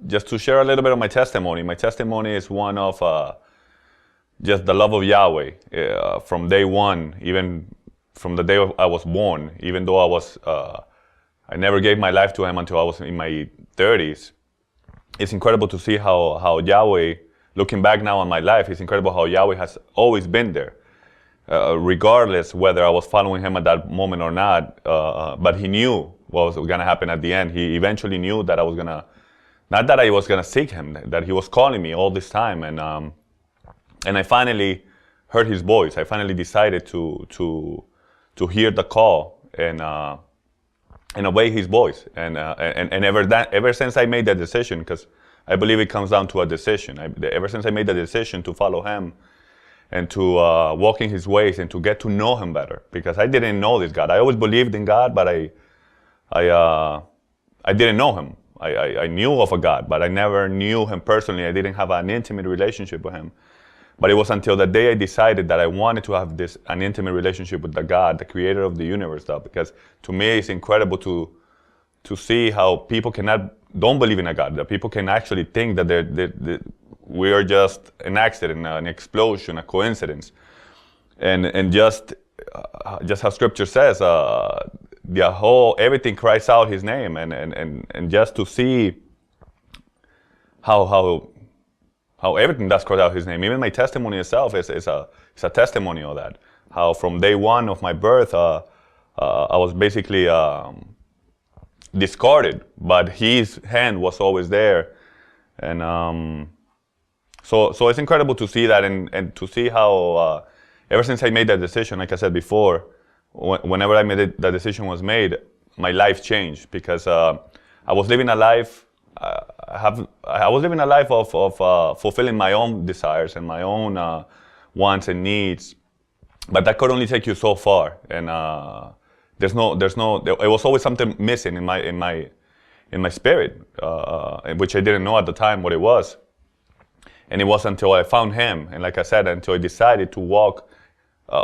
just to share a little bit of my testimony. My testimony is one of just the love of Yahweh from day one, even from the day I was born. Even though I never gave my life to Him until I was in my 30s. It's incredible to see how Yahweh, looking back now on my life, it's incredible how Yahweh has always been there, regardless whether I was following Him at that moment or not. But He knew what was going to happen at the end. He eventually knew that I was going to, not that I was going to seek Him, that He was calling me all this time. And I finally heard His voice. I finally decided to hear the call and obey His voice. And ever since I made that decision, because I believe it comes down to a decision. Ever since I made the decision to follow Him and to walk in His ways and to get to know Him better, because I didn't know this God. I always believed in God, but I didn't know Him. I knew of a God, but I never knew Him personally. I didn't have an intimate relationship with Him. But it was until the day I decided that I wanted to have an intimate relationship with the God, the creator of the universe, because to me it's incredible to see how people don't believe in a God, that people can actually think that we are just an accident, an explosion, a coincidence. And just how Scripture says, everything cries out His name, and just to see how everything does cry out His name. Even my testimony itself is a testimony of that. How from day one of my birth, I was basically discarded, but His hand was always there. And so it's incredible to see that, and to see how ever since I made that decision, like I said before, whenever I made it, the decision was made, my life changed, because I was living a life. I was living a life of fulfilling my own desires and my own wants and needs, but that could only take you so far. And there was always something missing in my spirit, which I didn't know at the time what it was. And it wasn't until I found Him, and like I said, until I decided to walk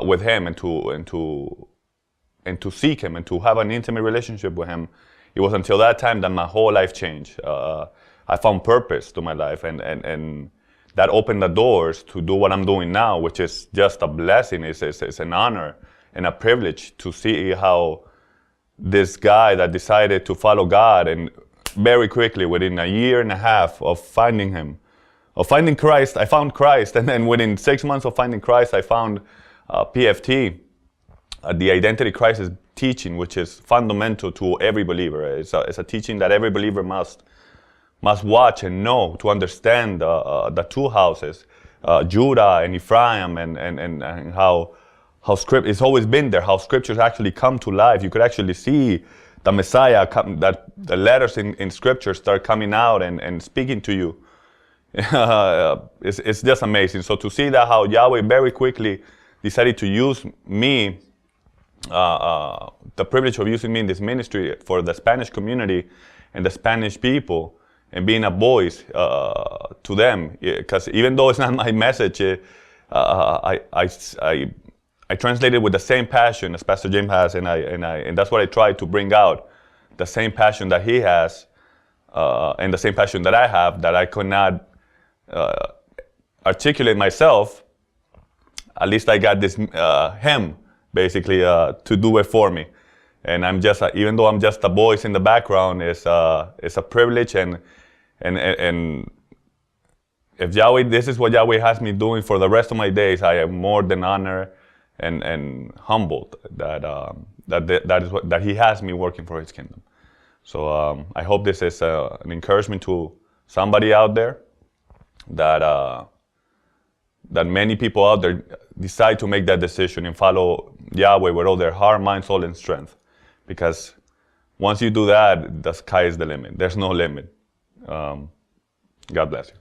with Him and to seek Him and to have an intimate relationship with Him. It was until that time that my whole life changed. I found purpose to my life, and that opened the doors to do what I'm doing now, which is just a blessing. It's an honor and a privilege to see how this guy that decided to follow God, and very quickly, within a year and a half of finding Him, of finding Christ, I found Christ. And then within 6 months of finding Christ, I found PFT, the identity crisis teaching, which is fundamental to every believer. It's a teaching that every believer must watch and know to understand the two houses, Judah and Ephraim, and how it's always been there, how scriptures actually come to life. You could actually see the Messiah, that the letters in scripture start coming out and speaking to you. It's just amazing. So to see that how Yahweh very quickly decided to use me, the privilege of using me in this ministry for the Spanish community and the Spanish people, and being a voice to them, because even though it's not my message, I translate it with the same passion as Pastor Jim has, and that's what I try to bring out, the same passion that he has, and the same passion that I have, that I could not articulate myself. At least I got this him basically to do it for me, and I'm just even though I'm just a voice in the background, it's a privilege, and if Yahweh, this is what Yahweh has me doing for the rest of my days, I am more than honored and humbled that He has me working for His kingdom. So I hope this is an encouragement to somebody out there, that many people out there decide to make that decision and follow Yahweh with all their heart, mind, soul, and strength. Because once you do that, the sky is the limit. There's no limit. God bless you.